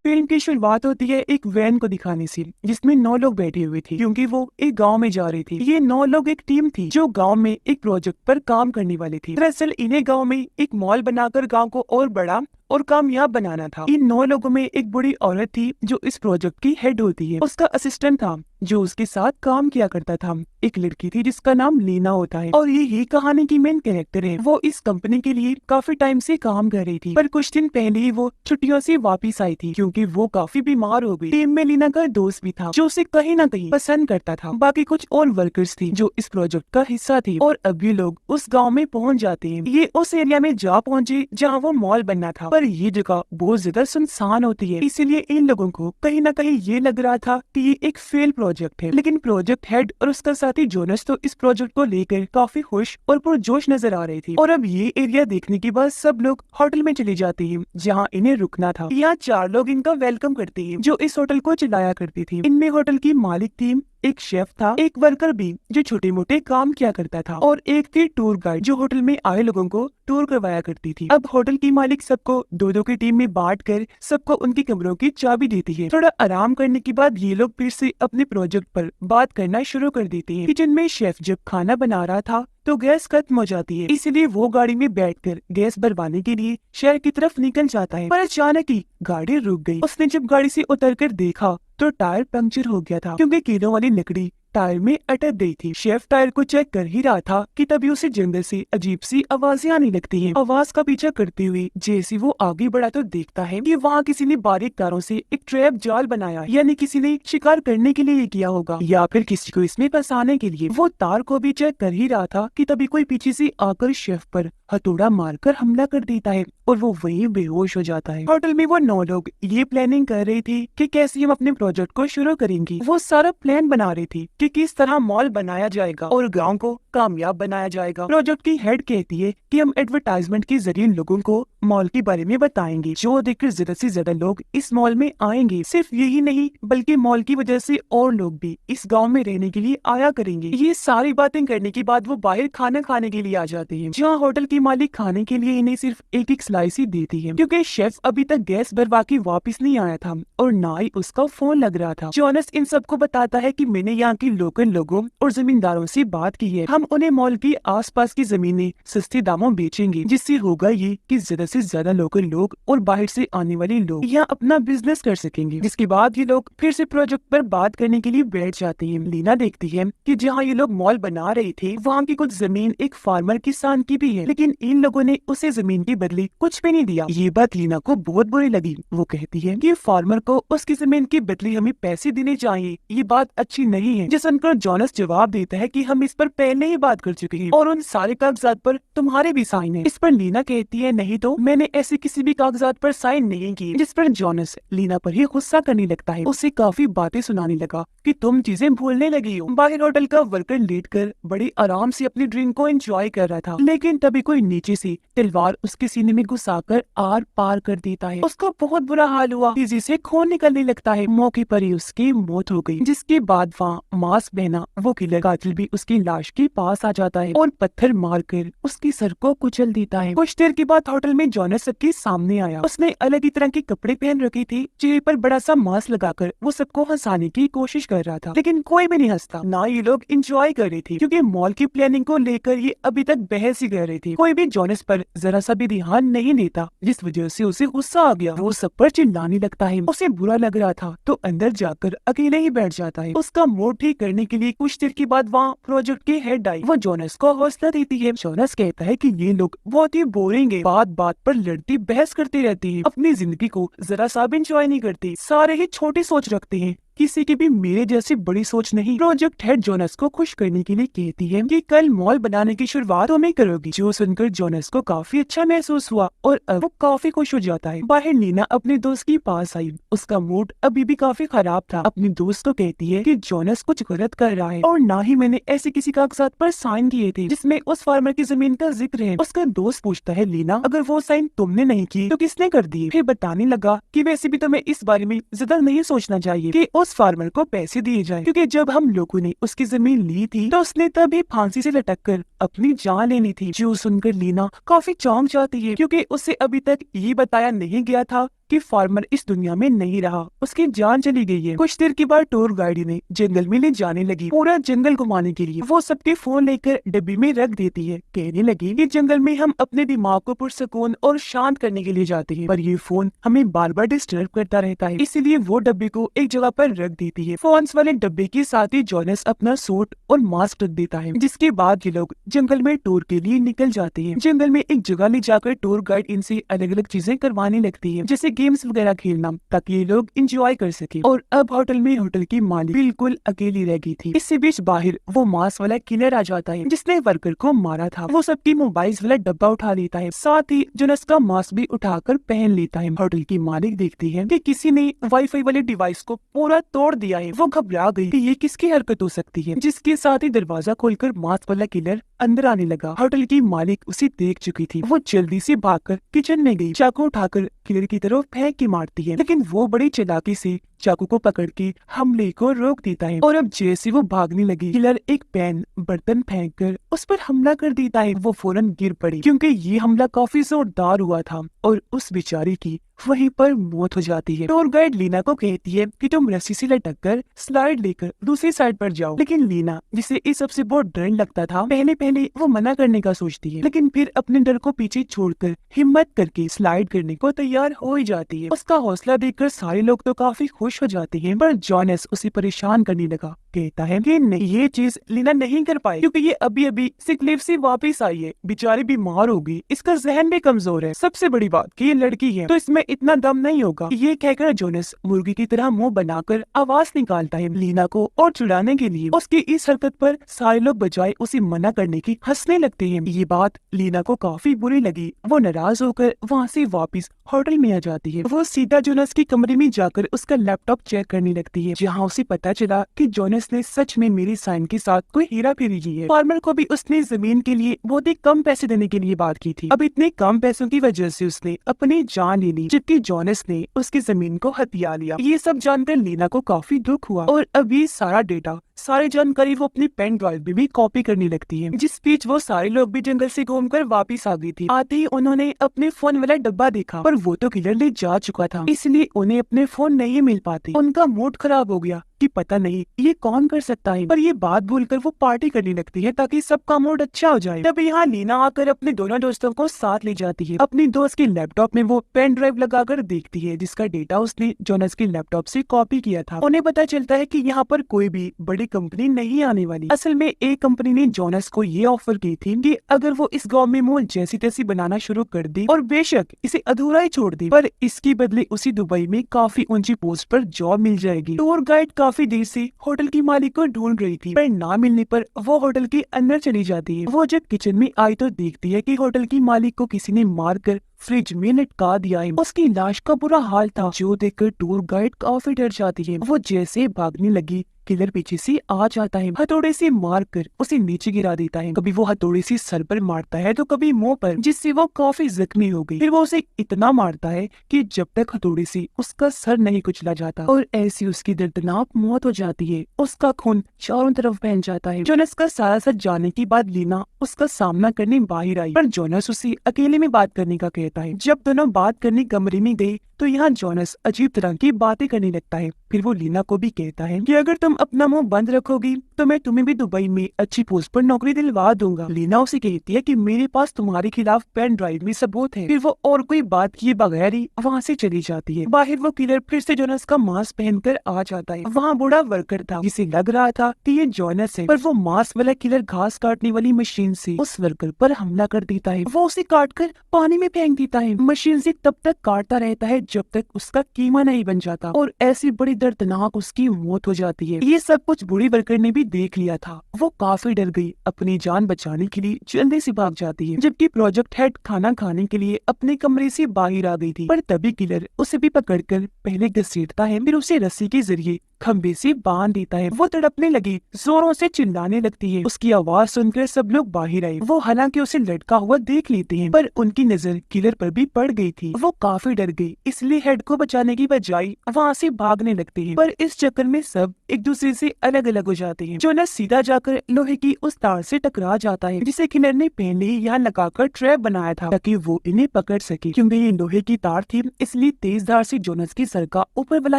Film की शुरुआत होती है एक वैन को दिखाने से, जिसमें 9 लोग बैठे हुए थे क्योंकि वो एक गांव में जा रहे थे। ये 9 लोग एक टीम थी जो गांव में एक प्रोजेक्ट पर काम करने वाले थे। दरअसल इन्हें गांव में एक मॉल बनाकर गांव को और बड़ा और कामयाब बनाना था। इन 9 लोगों में एक बूढ़ी औरत थी जो इस प्रोजेक्ट की हेड होती है। उसका असिस्टेंट था जो उसके साथ काम किया करता था। एक लड़की थी जिसका नाम लीना होता है और ये कहानी की मेन कैरेक्टर है। वो इस कंपनी के लिए काफी टाइम से काम कर रही थी, पर कुछ दिन पहले ही वो छुट्टियों से वापस आई थी क्योंकि वो काफी बीमार हो गई। टीम में लीना का दोस्त भी था जो उसे कहीं ना कहीं पसंद करता था। बाकी कुछ और वर्कर्स थी जो इस प्रोजेक्ट का हिस्सा थे और अब ये लोग उस गाँव में पहुँच जाते हैं। ये उस एरिया में जा पहुँचे जहाँ वो मॉल बनना था, पर ये जगह बहुत ज्यादा सुनसान होती है, इसीलिए इन लोगों को कहीं ना कहीं ये लग रहा था कि ये एक फेल प्रोजेक्ट है। लेकिन प्रोजेक्ट हेड और उसका साथी जोनस तो इस प्रोजेक्ट को लेकर काफी खुश और पुरजोश नजर आ रहे थे। और अब ये एरिया देखने के बाद सब लोग होटल में चले जाते हैं जहाँ इन्हें रुकना था। यहाँ 4 लोग इनका वेलकम करते हैं जो इस होटल को चलाया करती थी। इनमें होटल की मालिक थी, एक शेफ था, एक वर्कर भी जो छोटे मोटे काम किया करता था और एक थी टूर गाइड जो होटल में आए लोगों को टूर करवाया करती थी। अब होटल की मालिक सबको 2-2 की टीम में बांट कर सबको उनके कमरों की चाबी देती है। थोड़ा आराम करने के बाद ये लोग फिर से अपने प्रोजेक्ट पर बात करना शुरू कर देते हैं। किचन में शेफ जब खाना बना रहा था तो गैस खत्म हो जाती है, इसलिए वो गाड़ी में बैठकर गैस भरवाने के लिए शहर की तरफ निकल जाता है। पर अचानक ही गाड़ी रुक गई। उसने जब गाड़ी से उतरकर देखा तो टायर पंक्चर हो गया था क्योंकि कीलों वाली लकड़ी टायर में अटक गई थी। शेफ टायर को चेक कर ही रहा था कि तभी उसे जंगल से अजीब सी आवाजें आने लगती हैं। आवाज का पीछा करते हुए जैसे वो आगे बढ़ा तो देखता है कि वहाँ किसी ने बारीक तारों से एक ट्रैप जाल बनाया है, यानी किसी ने शिकार करने के लिए किया होगा या फिर किसी को इसमें फंसाने के लिए। वो तार को भी चेक कर ही रहा था कि तभी कोई पीछे से आकर शेफ पर हथौड़ा मारकर हमला कर देता है और वो वहीं बेहोश हो जाता है। होटल में वो 9 लोग ये प्लानिंग कर रही थी कि कैसे हम अपने प्रोजेक्ट को शुरू करेंगे। वो सारा प्लान बना रही थी कि किस तरह मॉल बनाया जाएगा और गांव को कामयाब बनाया जाएगा। प्रोजेक्ट की हेड कहती है कि हम एडवर्टाइजमेंट के जरिए लोगों को मॉल के बारे में बताएंगे, जो देखकर ज्यादा से ज्यादा लोग इस मॉल में आएंगे। सिर्फ यही नहीं बल्कि मॉल की वजह से और लोग भी इस गाँव में रहने के लिए आया करेंगे। ये सारी बातें करने के बाद वो बाहर खाना खाने के लिए आ जाते हैं, जहाँ होटल की मालिक खाने के लिए इन्हें सिर्फ एक स्लाइस ही देती है क्योंकि शेफ अभी तक गैस भरवा के वापस नहीं आया था और ना ही उसका फोन लग रहा था। जोनस इन सबको बताता है कि मैंने यहाँ के लोकल लोगों और जमींदारों से बात की है, हम उन्हें मॉल की आसपास की जमीनें सस्ते दामों बेचेंगे, जिससे होगा ये कि ज्यादा से ज्यादा लोकल लोग और बाहर से आने वाले लोग यहाँ अपना बिजनेस कर सकेंगे। जिसके बाद ये लोग फिर से प्रोजेक्ट पर बात करने के लिए बैठ जाते हैं। लीना देखती है कि जहाँ ये लोग मॉल बना रहे थे वहाँ की कुछ जमीन एक फार्मर किसान की भी है, लेकिन इन लोगों ने उसे जमीन के बदले कुछ भी नहीं दिया। ये बात लीना को बहुत बुरी लगी। वो कहती है कि फार्मर को उसकी जमीन के बदले हमें पैसे देने चाहिए, ये बात अच्छी नहीं है। जिस सुनकर जोनस जवाब देता है कि हम इस पर पहले ही बात कर चुके हैं और उन सारे कागजात पर तुम्हारे भी साइन है। इस पर लीना कहती है नहीं तो मैंने ऐसे किसी भी कागजात पर साइन नहीं किए। जिस पर जोनस लीना पर ही गुस्सा करने लगता है, उसे काफी बातें सुनाने लगा कि तुम चीजें भूलने लगी हो। बाहर होटल का वर्कर लेटकर बड़ी आराम से अपनी ड्रिंक को एंजॉय कर रहा था, लेकिन तभी कोई नीचे से तलवार उसके सीने में घुसाकर आर पार कर देता है। उसका बहुत बुरा हाल हुआ, तेजी से खून निकलने लगता है। मौके पर ही उसकी मौत हो गई। जिसके बाद वहाँ मास्क पहना वो किलर कातिल भी उसकी लाश के पास आ जाता है और पत्थर मारकर उसके सर को कुचल देता है। कुछ देर के बाद होटल में जोनस सबके सामने आया। उसने अलग ही तरह के कपड़े पहन रखे थे, चेहरे पर बड़ा सा मास्क लगाकर वो सबको हंसाने की कोशिश कर रहा था, लेकिन कोई भी नहीं हंसता, ना ये लोग एंजॉय कर रहे थे क्योंकि मॉल की प्लानिंग को लेकर ये अभी तक बहस ही कर रहे थे। कोई भी जोनस पर जरा सा भी ध्यान नहीं देता, जिस वजह से उसे गुस्सा आ गया। वो सब पर चिल्लाने लगता है। उसे बुरा लग रहा था तो अंदर जाकर अकेले ही बैठ जाता है। उसका मूड ठीक करने के लिए कुछ देर के बाद वहाँ प्रोजेक्ट की हेड आई। वो जोनस को हौसला देती है। जोनस कहता है कि ये लोग बहुत ही बोरिंग है, बात बात पर लड़ती बहस करती रहती है, अपनी जिंदगी को जरा सा भी एंजॉय नहीं करती, सारे ही छोटी सोच रखते हैं, किसी की भी मेरे जैसी बड़ी सोच नहीं। प्रोजेक्ट हेड जोनस को खुश करने के लिए कहती है कि कल मॉल बनाने की शुरुआत तुम्हें करोगी। जो सुनकर जोनस को काफी अच्छा महसूस हुआ और अब वो काफी खुश हो जाता है। बाहर लीना अपने दोस्त के पास आई। उसका मूड अभी भी काफी खराब था। अपनी दोस्त को कहती है कि जोनस कुछ गलत कर रहा है और ना ही मैंने ऐसे किसी कागजात पर साइन किए थे जिसमें उस फार्मर की जमीन का जिक्र है। उसका दोस्त पूछता है लीना अगर वो साइन तुमने नहीं किए तो किसने कर दिए। फिर बताने लगा कि वैसे भी तुम्हें इस बारे में ज्यादा नहीं सोचना चाहिए कि उस फार्मर को पैसे दिए जाए, क्योंकि जब हम लोगों ने उसकी जमीन ली थी तो उसने तभी फांसी से लटक कर अपनी जान लेनी थी। जो सुनकर लीना काफी चौंक जाती है क्योंकि उसे अभी तक ये बताया नहीं गया था कि कि फार्मर इस दुनिया में नहीं रहा, उसकी जान चली गई है। कुछ देर के बाद टूर गाइड ने जंगल में ले जाने लगी, पूरा जंगल घुमाने के लिए। वो सबके फोन लेकर डिब्बी में रख देती है, कहने लगी कि जंगल में हम अपने दिमाग को पुरसकून और शांत करने के लिए जाते हैं, पर ये फोन हमें बार बार डिस्टर्ब करता रहता है, इसीलिए वो डब्बे को एक जगह पर रख देती है। फोन वाले डब्बे के साथ ही जोनस अपना सूट और मास्क रख देता है, जिसके बाद ये लोग जंगल में टूर के लिए निकल जाते हैं। जंगल में एक जगह ले जाकर टूर गाइड इनसे अलग अलग चीजें करवाने लगती है, जैसे गेम्स वगैरह खेलना, ताकि ये लोग एंजॉय कर सके। और अब होटल में होटल की मालिक बिल्कुल अकेली रह गई थी। इसी बीच बाहर वो मास्क वाला किलर आ जाता है, जिसने वर्कर को मारा था। वो सबकी मोबाइल वाला डब्बा उठा लेता है, साथ ही जोनस का मास्क भी उठाकर पहन लेता है। होटल की मालिक देखती है कि किसी ने वाईफाई वाले डिवाइस को पूरा तोड़ दिया है। वो घबरा गई कि ये किसकी हरकत हो सकती है, जिसके साथ ही दरवाजा खोलकर मास्क वाला किलर अंदर आने लगा। होटल की मालिक उसे देख चुकी थी। वो जल्दी से भागकर किचन में गई, चाकू उठाकर किलर की तरफ फेंक के मारती है, लेकिन वो बड़ी चालाकी से चाकू को पकड़ के हमले को रोक देता है। और अब जैसे वो भागने लगी, किलर एक पैन बर्तन फेंककर उस पर हमला कर देता है। वो फौरन गिर पड़ी, क्योंकि ये हमला काफी जोरदार हुआ था और उस बेचारी की वहीं पर मौत हो जाती है। टूर गाइड लीना को कहती है कि तुम रस्सी से लटक कर स्लाइड लेकर दूसरी साइड पर जाओ, लेकिन लीना, जिसे इस सबसे बहुत डर लगता था, पहले पहले वो मना करने का सोचती है, लेकिन फिर अपने डर को पीछे छोड़कर हिम्मत करके स्लाइड करने को तैयार हो ही जाती है। उसका हौसला देखकर सारे लोग तो काफी खुश हो जाते हैं, पर जोनस उसे परेशान करने लगा। कहता है कि नहीं, ये चीज लीना नहीं कर पाई, क्योंकि ये अभी अभी सिक लीव से वापस आई है, बेचारी बीमार होगी, इसका जहन भी कमजोर है। सबसे बड़ी बात कि ये लड़की है, तो इसमें इतना दम नहीं होगा। ये कहकर जोनस मुर्गी की तरह मुंह बनाकर आवाज निकालता है लीना को और चिढ़ाने के लिए। उसकी इस हरकत पर सारे लोग बजाय उसे मना करने की हंसने लगते हैं। ये बात लीना को काफी बुरी लगी। वो नाराज होकर वहाँ से वापस होटल में आ जाती है। वो सीधा जोनस के कमरे में जाकर उसका लैपटॉप चेक करने लगती है, जहाँ उसे पता चला कि जोनस ने सच में मेरी साइन के साथ कोई हेरा फेरी की है। फार्मर को भी उसने जमीन के लिए बहुत ही कम पैसे देने के लिए बात की थी। अब इतने कम पैसों की वजह से उसने अपनी जान ले ली, जबकि जोनस ने उसकी जमीन को हथिया लिया। ये सब जानकर लीना को काफी दुख हुआ और अब ये सारा डेटा, सारी जानकारी वो अपनी पेन ड्राइव में भी कॉपी करने लगती है। जिस बीच वो सारे लोग भी जंगल से घूमकर वापस आ गई थी। आते ही उन्होंने अपने फोन वाला डब्बा देखा, पर वो तो किलर ले जा चुका था, इसलिए उन्हें अपने फोन नहीं मिल पाते। उनका मूड खराब हो गया कि पता नहीं ये कौन कर सकता है, पर ये बात भूलकर वो पार्टी करने लगती है ताकि सबका मूड अच्छा हो जाए। तब यहाँ लीना आकर अपने दोनों दोस्तों को साथ ले जाती है। अपनी दोस्त के लैपटॉप में वो पेन ड्राइव लगाकर देखती है, जिसका डेटा उसने जोनस के लैपटॉप से कॉपी किया था। उन्हें पता चलता है कि यहाँ पर कोई भी बड़ी कंपनी नहीं आने वाली। असल में एक कंपनी ने जोनस को ये ऑफर की थी कि अगर वो इस गाँव में मॉल जैसी तैसी बनाना शुरू कर दे और बेशक इसे अधूरा ही छोड़ दे, पर इसके बदले उसी दुबई में काफी ऊंची पोस्ट पर जॉब मिल जाएगी। टूर गाइड काफी देर से होटल की मालिक को ढूंढ रही थी, पर ना मिलने पर वो होटल के अंदर चली जाती है। वो जब किचन में आई तो देखती है कि होटल की मालिक को किसी ने मारकर फ्रिज में लटका दिया है। उसकी लाश का बुरा हाल था, जो देखकर टूर गाइड काफी डर जाती है। वो जैसे भागने लगी, किलर पीछे से आ जाता है, हथौड़े से मारकर उसे नीचे गिरा देता है। कभी वो हथौड़े से सर पर मारता है तो कभी मुंह पर, जिससे वो काफी जख्मी हो गई। फिर वो उसे इतना मारता है कि जब तक हथौड़े से उसका सर नहीं कुचला जाता, और ऐसी उसकी दर्दनाक मौत हो जाती है। उसका खून चारों तरफ बह जाता है। जोनस का सारा सच जानने के बाद लीना उसका सामना करने बाहर आई, पर जोनस उसे अकेले में बात करने का कहता है। जब दोनों बात करने कमरे में गई तो यहाँ जोनस अजीब तरह की बातें करने लगता है। फिर वो लीना को भी कहता है कि अगर तुम अपना मुंह बंद रखोगी तो मैं तुम्हें भी दुबई में अच्छी पोस्ट पर नौकरी दिलवा दूंगा। लीना उसे कहती है कि मेरे पास तुम्हारे खिलाफ पेन ड्राइव में सबूत है। फिर वो और कोई बात किए बगैर ही वहाँ से चली जाती है। बाहर वो किलर फिर से जोनस का मास्क पहनकर आ जाता है। वहाँ बूढ़ा वर्कर था, जिसे लग रहा था कि ये जोनस है, पर वो मास्क वाला किलर घास काटने वाली मशीन से उस वर्कर पर हमला कर देता है। वो उसे काटकर पानी में फेंक देता है। मशीन से तब तक काटता रहता है जब तक उसका कीमा नहीं बन जाता, और ऐसी बड़ी दर्दनाक उसकी मौत हो जाती है। ये सब कुछ बूढ़ी वर्कर ने भी देख लिया था। वो काफी डर गई, अपनी जान बचाने के लिए जल्दी से भाग जाती है, जबकि प्रोजेक्ट हेड खाना खाने के लिए अपने कमरे से बाहर आ गई थी। पर तभी किलर उसे भी पकड़कर पहले घसीटता है, फिर उसे रस्सी के जरिए खंबे से बांध देता है। वो तड़पने लगी, जोरों से चिल्लाने लगती है। उसकी आवाज सुनकर सब लोग बाहर आए। वो हालांकि उसे लटका हुआ देख लेते हैं, पर उनकी नजर किलर पर भी पड़ गई थी। वो काफी डर गई, इसलिए हेड को बचाने की बजाय वहाँ से भागने लगते हैं। पर इस चक्कर में सब एक दूसरे से अलग अलग हो जाते हैं। जोनस सीधा जाकर लोहे की उस तार से टकरा जाता है, जिसे किलर ने पहले ही यहाँ लगाकर ट्रैप बनाया था ताकि वो इन्हें पकड़ सके। क्योंकि ये लोहे की तार थी, इसलिए तेज धार से जोनस की सर का ऊपर वाला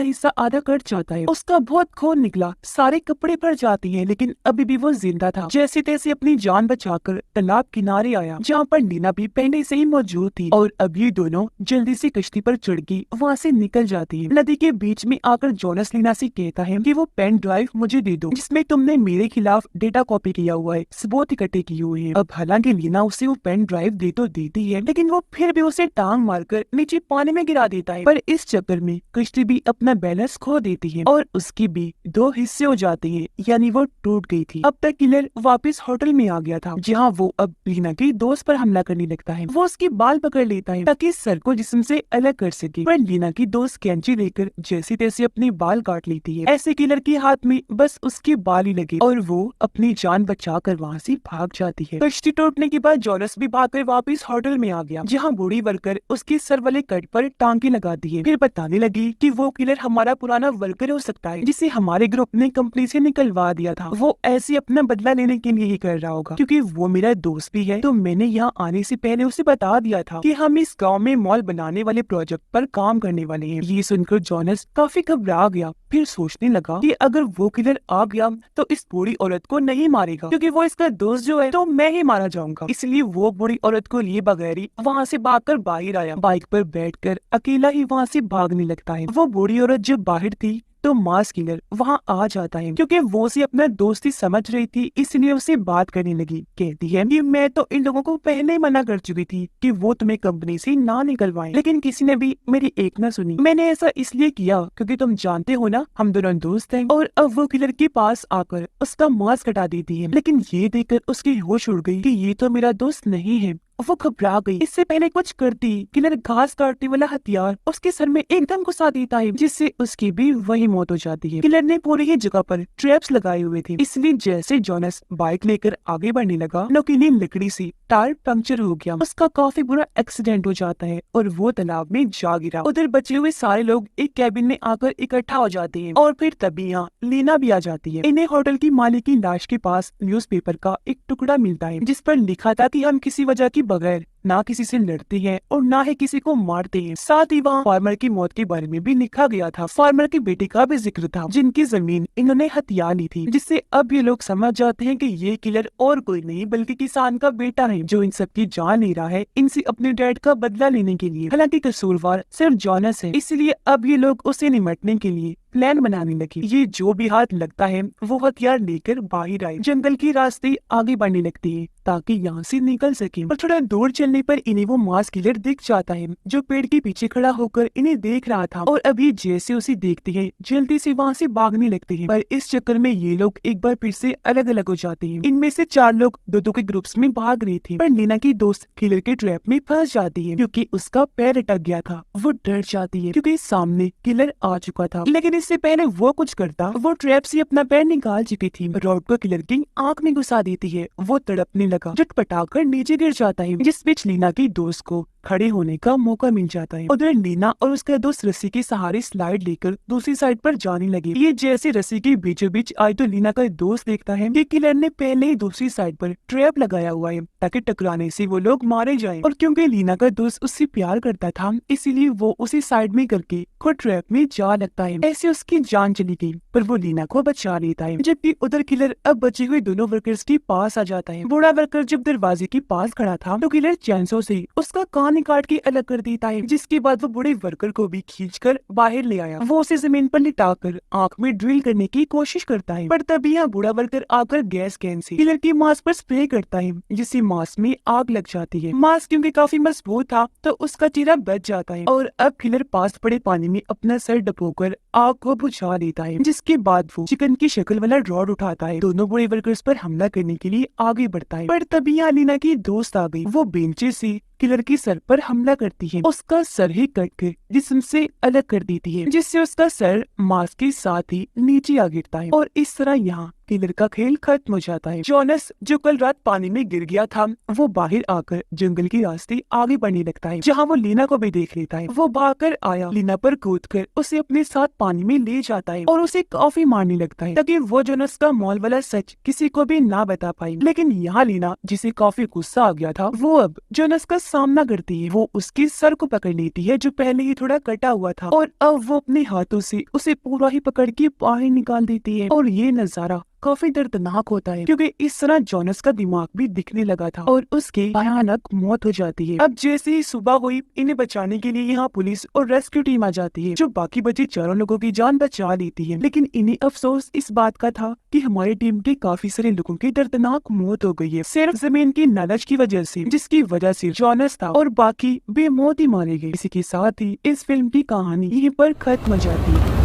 हिस्सा आधा कट जाता है। उसका बहुत खून निकला, सारे कपड़े भर जाती हैं, लेकिन अभी भी वो जिंदा था। जैसे तैसे अपनी जान बचाकर तालाब किनारे आया, जहाँ पर लीना भी पहले से ही मौजूद थी। और अब ये दोनों जल्दी से कश्ती पर चढ़ के वहाँ से निकल जाती है। नदी के बीच में आकर जोनस लीना से कहता है कि वो पेन ड्राइव मुझे दे दो, जिसमें तुमने मेरे खिलाफ डेटा कॉपी किया हुआ है, सबूत इकट्ठे किए हुए हैं। अब हालांकि लीना उसे वो पेन ड्राइव दे तो देती है, लेकिन वो फिर भी उसे टांग मारकर नीचे पानी में गिरा देता है। पर इस चक्कर में कश्ती भी अपना बैलेंस खो देती है और उसकी भी दो हिस्से हो जाते हैं, यानी वो टूट गई थी। अब तक किलर वापस होटल में आ गया था, जहाँ वो अब लीना के दोस्त पर हमला करने लगता है। वो उसकी बाल पकड़ लेता है ताकि सर को जिस्म से अलग कर सके, पर लीना की दोस्त कैंची लेकर जैसे तैसे अपने बाल काट लेती है। ऐसे किलर के हाथ में बस उसके बाल ही लगे और वो अपनी जान बचाकर वहाँ से भाग जाती है। कश्ती टूटने के बाद जोनस भी भागकर वापस होटल में आ गया, जहाँ बूढ़ी वर्कर उसके सर वाले कट पर टांगे लगाती है। फिर बताने लगी कि वो किलर हमारा पुराना वर्कर हो सकता है, जिसे हमारे ग्रुप ने कंपनी से निकलवा दिया था। वो ऐसे अपना बदला लेने के लिए ही कर रहा होगा, क्योंकि वो मेरा दोस्त भी है। तो मैंने यहाँ आने से पहले उसे बता दिया था कि हम इस गाँव में मॉल बनाने वाले प्रोजेक्ट पर काम करने वाले हैं। ये सुनकर जोनस काफी घबरा गया। फिर सोचने लगा कि अगर वो किलर आ गया तो इस बूढ़ी औरत को नहीं मारेगा, क्योंकि वो इसका दोस्त जो है, तो मैं ही मारा जाऊंगा। इसलिए वो बूढ़ी औरत को लिए बगैर ही वहाँ से भागकर बाहर आया। बाइक पर बैठकर अकेला ही वहाँ से भागने लगता है। वो बूढ़ी औरत जब बाहर थी तो मास किलर वहाँ आ जाता है, क्योंकि वो उसे अपना दोस्ती समझ रही थी, इसलिए उसे बात करने लगी। कहती है कि मैं तो इन लोगों को पहले ही मना कर चुकी थी कि वो तुम्हें कंपनी से ना निकलवाएं, लेकिन किसी ने भी मेरी एक न सुनी। मैंने ऐसा इसलिए किया क्योंकि तुम जानते हो ना, हम दोनों दोस्त हैं। और अब वो किलर के पास आकर उसका मास्क हटा देती है, लेकिन ये देखकर उसकी होश उड़ गई कि ये तो मेरा दोस्त नहीं है। वो घबरा गई। इससे पहले कुछ करती, किलर घास काटने वाला हथियार उसके सर में एकदम घुसा देता है, जिससे उसकी भी वही मौत हो जाती है। किलर ने पूरी ही जगह पर ट्रैप्स लगाए हुए थे, इसलिए जैसे जोनस बाइक लेकर आगे बढ़ने लगा, नुकीली लकड़ी से टायर पंक्चर हो गया। उसका काफी बुरा एक्सीडेंट हो जाता है और वो तालाब में जा गिरा। उधर बचे हुए सारे लोग एक कैबिन में आकर इकट्ठा हो जाते हैं और फिर तभी यहाँ लीना भी आ जाती है। इन्हें होटल की मालिक की लाश के पास न्यूज़पेपर का एक टुकड़ा मिलता है, जिस पर लिखा था कि हम किसी वजह की बगैर ना किसी से लड़ते हैं और ना ही किसी को मारते हैं। साथ ही वहाँ फार्मर की मौत के बारे में भी लिखा गया था। फार्मर के बेटे का भी जिक्र था, जिनकी जमीन इन्होंने हथिया ली थी, जिससे अब ये लोग समझ जाते हैं कि ये किलर और कोई नहीं बल्कि किसान का बेटा है, जो इन सबकी जान ले रहा है इनसे अपने डैड का बदला लेने के लिए। हालांकि कसूरवार सिर्फ जोनस है, इसलिए अब ये लोग उसे निमटने के लिए प्लान बनाने लगी। ये जो भी हाथ लगता है वो हथियार लेकर बाहर आए, जंगल के रास्ते आगे बढ़ने लगती है ताकि यहाँ से निकल सके। और थोड़ा दूर चलने पर इन्हें वो मास किलर दिख जाता है, जो पेड़ के पीछे खड़ा होकर इन्हें देख रहा था। और अभी जैसे उसे देखते हैं जल्दी से वहाँ से भागने लगते हैं, पर इस चक्कर में ये लोग एक बार फिर से अलग अलग हो जाते हैं। इनमें से 4 लोग दो के ग्रुप्स में भाग रहे थे, पर लीना की दोस्त किलर के ट्रैप में फंस जाती है, क्योंकि उसका पैर अटक गया था। वो डर जाती है क्योंकि सामने किलर आ चुका था, लेकिन इससे पहले वो कुछ करता, वो ट्रैप से अपना पैर निकाल चुकी थी। रॉड को किलर की आंख में घुसा देती है। वो तड़पने लगा, झटपटाकर नीचे गिर जाता है, जिस बीच लीना की दोस्त को खड़े होने का मौका मिल जाता है। उधर लीना और उसका दोस्त रस्सी के सहारे स्लाइड लेकर दूसरी साइड पर जाने लगे। ये जैसे रस्सी के बीचों बीच आई तो लीना का दोस्त देखता है कि किलर ने पहले ही दूसरी साइड पर ट्रैप लगाया हुआ है ताकि टकराने से वो लोग मारे जाएं। और क्योंकि लीना का दोस्त उससे प्यार करता था, इसीलिए वो उसी साइड में करके खुद ट्रैप में जा लगता है। ऐसे उसकी जान चली गई, पर वो लीना को बचा लेता है। जबकि उधर किलर अब बचे हुए दोनों वर्कर्स के पास आ जाता है। बूढ़ा वर्कर जब दरवाजे के पास खड़ा था तो किलर चैनसो से उसका कान काट के अलग कर देता है, जिसके बाद वो बूढ़े वर्कर को भी खींचकर बाहर ले आया। वो उसे जमीन पर लिटाकर आंख में ड्रिल करने की कोशिश करता है, पर तभी यहाँ बूढ़ा वर्कर आकर गैस कैन से किलर की मांस पर स्प्रे करता है, जिससे मांस में आग लग जाती है। मांस क्योंकि काफी मजबूत था तो उसका चेहरा बच जाता है और अब किलर पास पड़े पानी में अपना सर डुबोकर आग को बुझा देता है, जिसके बाद वो चिकन की शक्ल वाला रॉड उठाता है, दोनों बूढ़े वर्कर्स पर हमला करने के लिए आगे बढ़ता है। पर तभी यहाँ लीना की दोस्त आ गई। वो बेंचे से किलर की सर पर हमला करती है, उसका सर ही कट कर जिस्म से अलग कर देती है, जिससे उसका सर मास्क के साथ ही नीचे आ गिरता है और इस तरह यहाँ किलर का खेल खत्म हो जाता है। जॉनस जो कल रात पानी में गिर गया था, वो बाहर आकर जंगल के रास्ते आगे बढ़ने लगता है, जहाँ वो लीना को भी देख लेता है। वो भागकर आया लीना पर कूदकर उसे अपने साथ पानी में ले जाता है और उसे काफी मारने लगता है ताकि वो जोनस का मॉल वाला सच किसी को भी ना बता पाए। लेकिन यहाँ लीना, जिसे काफी गुस्सा आ गया था, वो अब जोनस का सामना करती है। वो उसके सर को पकड़ लेती है जो पहले ही थोड़ा कटा हुआ था और अब वो अपने हाथों से उसे पूरा ही पकड़ के बाहर निकाल देती है। और ये नजारा काफी दर्दनाक होता है क्योंकि इस तरह जॉनस का दिमाग भी दिखने लगा था और उसकी भयानक मौत हो जाती है। अब जैसे ही सुबह हुई, इन्हें बचाने के लिए यहाँ पुलिस और रेस्क्यू टीम आ जाती है जो बाकी बचे चारों लोगों की जान बचा लेती है। लेकिन इन्हें अफसोस इस बात का था कि हमारी टीम के काफी सारे लोगों की दर्दनाक मौत हो गई है, सिर्फ जमीन की लालच की वजह से, जिसकी वजह से जॉनस था और बाकी बेमौत ही मारे गए। इसी के साथ ही इस फिल्म की कहानी यहीं पर खत्म हो जाती है।